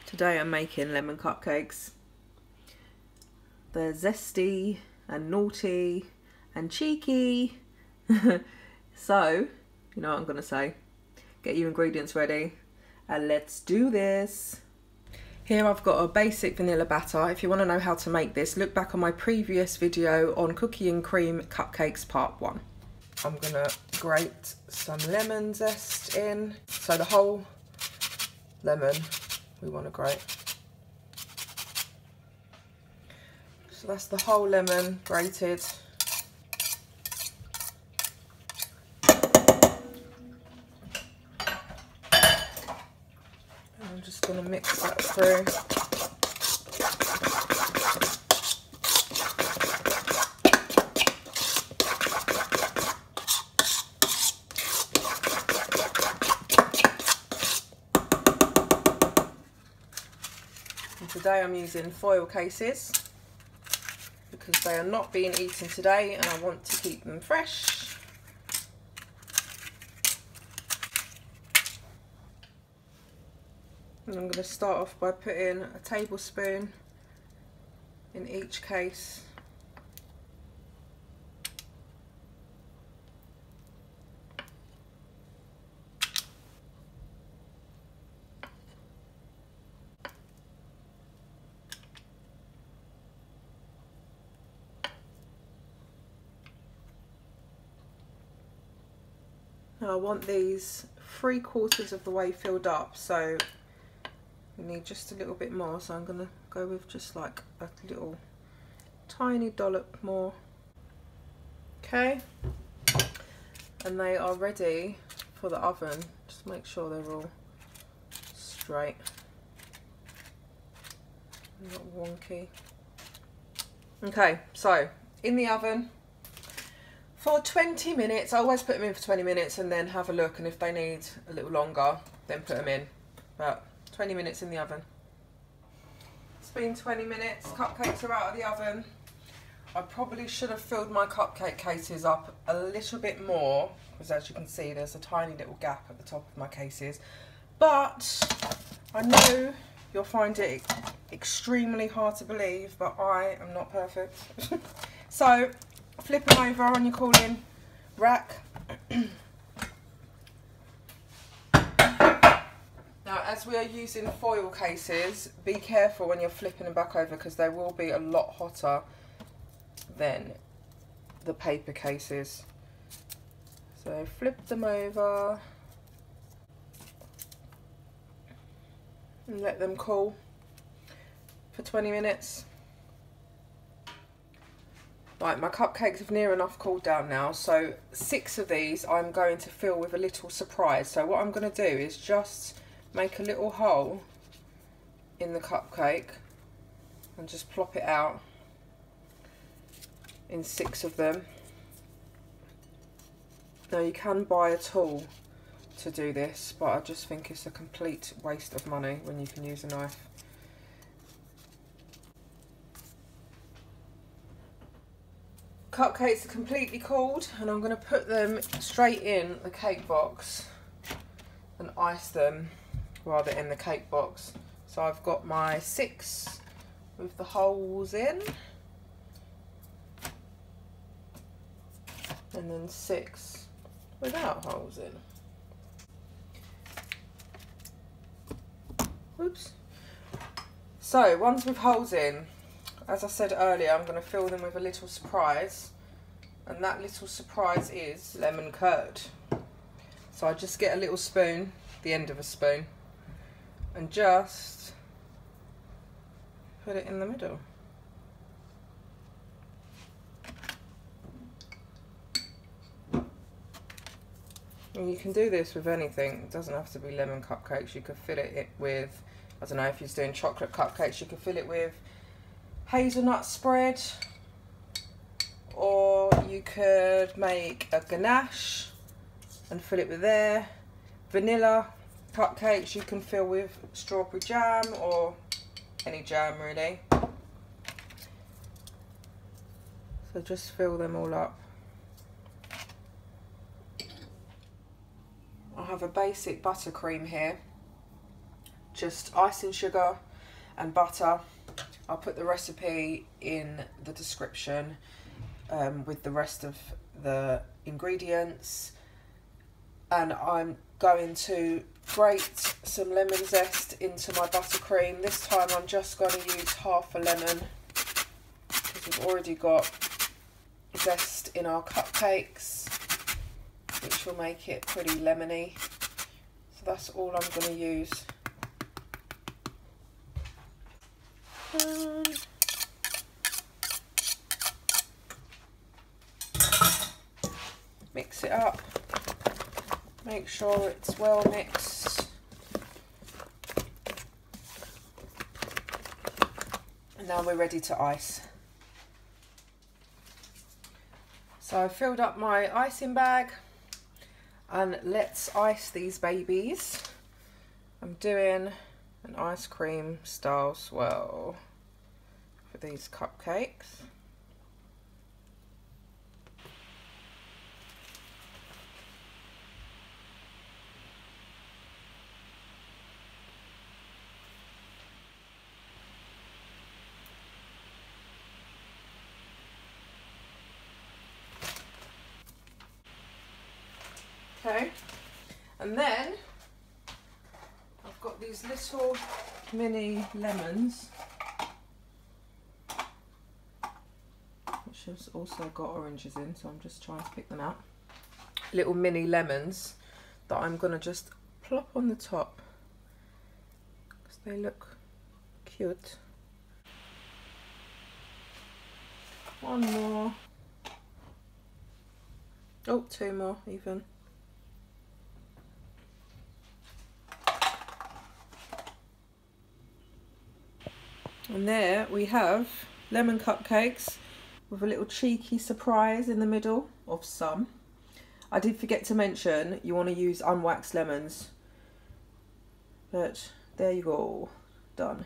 Today I'm making lemon cupcakes. They're zesty and naughty and cheeky. So, you know what I'm gonna say. Get your ingredients ready and let's do this. Here I've got a basic vanilla batter. If you want to know how to make this, look back on my previous video on cookie and cream cupcakes part 1. I'm gonna grate some lemon zest in. So the whole lemon we want to grate. So that's the whole lemon grated. And I'm just going to mix that through. Today I'm using foil cases because they are not being eaten today and I want to keep them fresh. And I'm going to start off by putting a tablespoon in each case. Now I want these 3/4 of the way filled up, so we need just a little bit more, so I'm going to go with just like a little tiny dollop more. Okay, and they are ready for the oven. Just make sure they're all straight, not wonky. Okay, so in the oven for 20 minutes. I always put them in for 20 minutes and then have a look, and if they need a little longer then put them in, but 20 minutes in the oven. It's been 20 minutes, cupcakes are out of the oven. I probably should have filled my cupcake cases up a little bit more, because as you can see there's a tiny little gap at the top of my cases, but I know you'll find it extremely hard to believe, but I am not perfect. So flip them over on your cooling rack. Now, as we are using foil cases, be careful when you're flipping them back over because they will be a lot hotter than the paper cases. So flip them over and let them cool for 20 minutes. Right, my cupcakes have near enough cooled down now, so 6 of these I'm going to fill with a little surprise. So what I'm going to do is just make a little hole in the cupcake and just plop it out in 6 of them. Now you can buy a tool to do this, but I just think it's a complete waste of money when you can use a knife. Cupcakes are completely cooled and I'm going to put them straight in the cake box and ice them rather in the cake box. So I've got my 6 with the holes in and then 6 without holes in. Whoops. So ones with holes in, as I said earlier, I'm going to fill them with a little surprise, and that little surprise is lemon curd. So I just get a little spoon, the end of a spoon, and just put it in the middle. And you can do this with anything, it doesn't have to be lemon cupcakes. You could fill it with, I don't know, if you're doing chocolate cupcakes, you could fill it with hazelnut spread, or you could make a ganache and fill it with there. Vanilla cupcakes you can fill with strawberry jam or any jam really. So just fill them all up. I have a basic buttercream here, just icing sugar and butter. I'll put the recipe in the description with the rest of the ingredients. And I'm going to grate some lemon zest into my buttercream. This time I'm just going to use half a lemon because we've already got zest in our cupcakes, which will make it pretty lemony. So that's all I'm going to use. Mix it up. Make sure it's well mixed. And now we're ready to ice. So I've filled up my icing bag and let's ice these babies. I'm doing an ice cream style swirl for these cupcakes. Okay, and then I've got these little mini lemons, which has also got oranges in, so I'm just trying to pick them out. Little mini lemons that I'm going to just plop on the top because they look cute. One more. Oh, two more even. And there we have lemon cupcakes with a little cheeky surprise in the middle of some. I did forget to mention you want to use unwaxed lemons, but there you go, done.